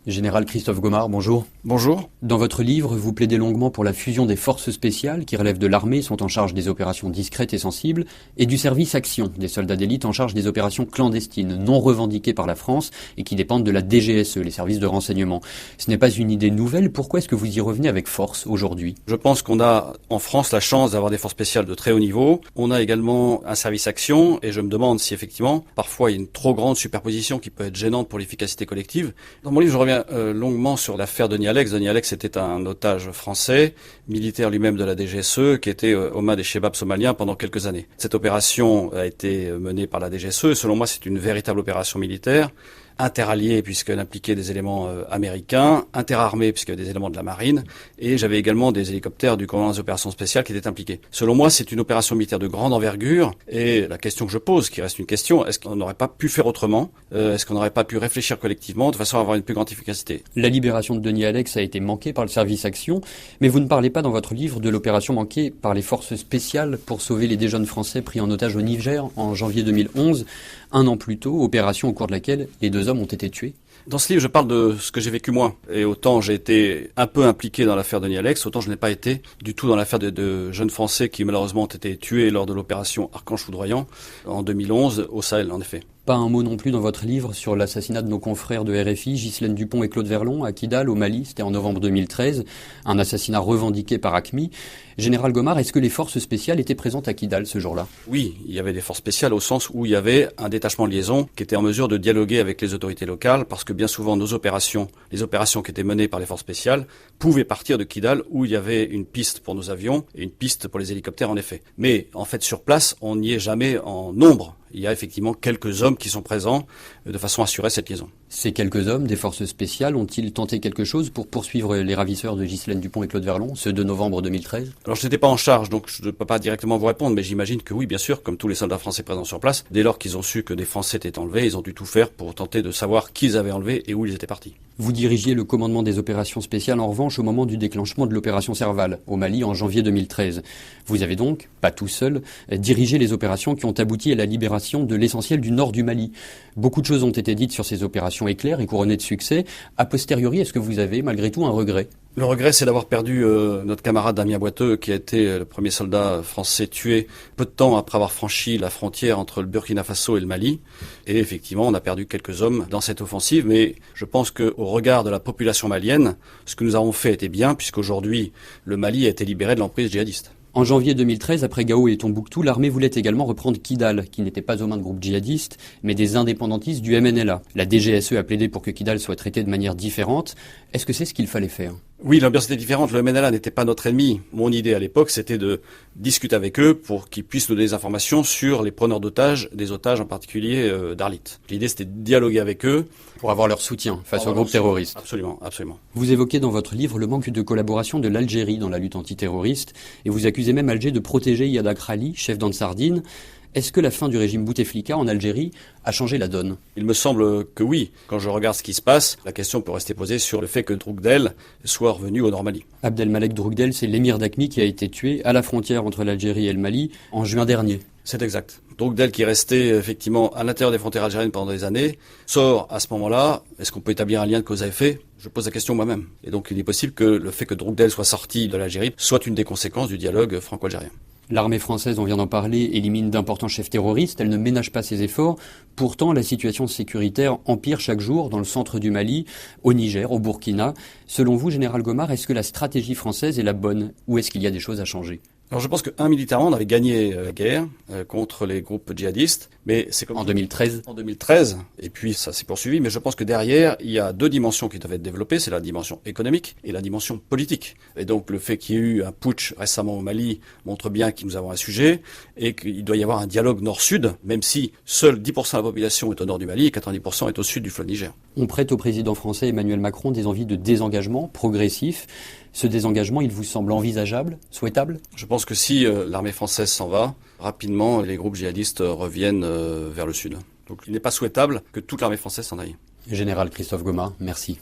Général Christophe Gomard, bonjour. Bonjour. Dans votre livre, vous plaidez longuement pour la fusion des forces spéciales qui relèvent de l'armée, sont en charge des opérations discrètes et sensibles, et du service action, des soldats d'élite en charge des opérations clandestines, non revendiquées par la France et qui dépendent de la DGSE, les services de renseignement. Ce n'est pas une idée nouvelle, pourquoi est-ce que vous y revenez avec force aujourd'hui? Je pense qu'on a en France la chance d'avoir des forces spéciales de très haut niveau. On a également un service action et je me demande si effectivement, parfois il y a une trop grande superposition qui peut être gênante pour l'efficacité collective. Dans mon livre, je reviens longuement sur l'affaire Denis Alex. Denis Alex était un otage français, militaire lui-même de la DGSE, qui était aux mains des chebabs somaliens pendant quelques années. Cette opération a été menée par la DGSE et selon moi c'est une véritable opération militaire, interalliée puisqu'elle impliquait des éléments américains, interarmée puisqu'il y avait des éléments de la marine, et j'avais également des hélicoptères du commandement des opérations spéciales qui étaient impliqués. Selon moi, c'est une opération militaire de grande envergure, et la question que je pose, qui reste une question, est-ce qu'on n'aurait pas pu faire autrement? Est-ce qu'on n'aurait pas pu réfléchir collectivement de façon à avoir une plus grande efficacité? La libération de Denis Alex a été manquée par le service action, mais vous ne parlez pas dans votre livre de l'opération manquée par les forces spéciales pour sauver les 2 jeunes Français pris en otage au Niger en janvier 2011, un an plus tôt, opération au cours de laquelle les 2 hommes ont été tués. Dans ce livre, je parle de ce que j'ai vécu moi. Et autant j'ai été un peu impliqué dans l'affaire Denis Alex, autant je n'ai pas été du tout dans l'affaire de jeunes Français qui malheureusement ont été tués lors de l'opération Archange Foudroyant en 2011 au Sahel, en effet. Pas un mot non plus dans votre livre sur l'assassinat de nos confrères de RFI, Ghislaine Dupont et Claude Verlon, à Kidal, au Mali, c'était en novembre 2013, un assassinat revendiqué par AQMI. Général Gomard, est-ce que les forces spéciales étaient présentes à Kidal ce jour-là? Oui, il y avait des forces spéciales au sens où il y avait un détachement de liaison qui était en mesure de dialoguer avec les autorités locales, parce que bien souvent nos opérations, les opérations qui étaient menées par les forces spéciales, pouvaient partir de Kidal où il y avait une piste pour nos avions et une piste pour les hélicoptères en effet. Mais en fait sur place, on n'y est jamais en nombre. Il y a effectivement quelques hommes qui sont présents de façon à assurer cette liaison. Ces quelques hommes des forces spéciales ont-ils tenté quelque chose pour poursuivre les ravisseurs de Ghislaine Dupont et Claude Verlon, ceux de novembre 2013? Alors je n'étais pas en charge, donc je ne peux pas directement vous répondre, mais j'imagine que oui, bien sûr, comme tous les soldats français présents sur place, dès lors qu'ils ont su que des Français étaient enlevés, ils ont dû tout faire pour tenter de savoir qui ils avaient enlevés et où ils étaient partis. Vous dirigiez le commandement des opérations spéciales en revanche au moment du déclenchement de l'opération Serval, au Mali en janvier 2013. Vous avez donc, pas tout seul, dirigé les opérations qui ont abouti à la libération de l'essentiel du nord du Mali. Beaucoup de choses ont été dites sur ces opérations éclairs et couronnées de succès. A posteriori, est-ce que vous avez malgré tout un regret? Le regret, c'est d'avoir perdu notre camarade Damien Boiteux, qui a été le premier soldat français tué peu de temps après avoir franchi la frontière entre le Burkina Faso et le Mali. Et effectivement, on a perdu quelques hommes dans cette offensive, mais je pense qu'au regard de la population malienne, ce que nous avons fait était bien, puisqu'aujourd'hui, le Mali a été libéré de l'emprise djihadiste. En janvier 2013, après Gao et Tombouctou, l'armée voulait également reprendre Kidal, qui n'était pas aux mains de groupes djihadistes, mais des indépendantistes du MNLA. La DGSE a plaidé pour que Kidal soit traité de manière différente. Est-ce que c'est ce qu'il fallait faire? Oui, l'ambiance était différente. Le MNLA n'était pas notre ennemi. Mon idée à l'époque, c'était de discuter avec eux pour qu'ils puissent nous donner des informations sur les preneurs d'otages, des otages en particulier d'Arlit. L'idée, c'était de dialoguer avec eux. Pour avoir leur soutien face aux groupes terroristes. Absolument, absolument. Vous évoquez dans votre livre le manque de collaboration de l'Algérie dans la lutte antiterroriste et vous accusez même Alger de protéger Iyad Akrali, chef d'Ansardine. Est-ce que la fin du régime Bouteflika en Algérie a changé la donne? Il me semble que oui. Quand je regarde ce qui se passe, la question peut rester posée sur le fait que Droukdel soit revenu au Mali. Abdelmalek Droukdel, c'est l'émir d'AQMI qui a été tué à la frontière entre l'Algérie et le Mali en juin dernier. C'est exact. Droukdel, qui est resté effectivement à l'intérieur des frontières algériennes pendant des années, sort à ce moment-là. Est-ce qu'on peut établir un lien de cause à effet? Je pose la question moi-même. Et donc il est possible que le fait que Droukdel soit sorti de l'Algérie soit une des conséquences du dialogue franco-algérien. L'armée française, on vient d'en parler, élimine d'importants chefs terroristes, elle ne ménage pas ses efforts. Pourtant, la situation sécuritaire empire chaque jour dans le centre du Mali, au Niger, au Burkina. Selon vous, Général Gomard, est-ce que la stratégie française est la bonne ou est-ce qu'il y a des choses à changer? Alors je pense que militairement, on avait gagné la guerre contre les groupes djihadistes, mais c'est comme en 2013. En 2013, et puis ça s'est poursuivi, mais je pense que derrière, il y a 2 dimensions qui doivent être développées, c'est la dimension économique et la dimension politique. Et donc le fait qu'il y ait eu un putsch récemment au Mali montre bien que nous avons un sujet et qu'il doit y avoir un dialogue nord-sud, même si seul 10% de la population est au nord du Mali et 90% est au sud du fleuve Niger. On prête au président français Emmanuel Macron des envies de désengagement progressif. Ce désengagement, il vous semble envisageable, souhaitable? Je pense que si l'armée française s'en va, rapidement les groupes djihadistes reviennent vers le sud. Donc il n'est pas souhaitable que toute l'armée française s'en aille. Général Christophe Gomard, merci.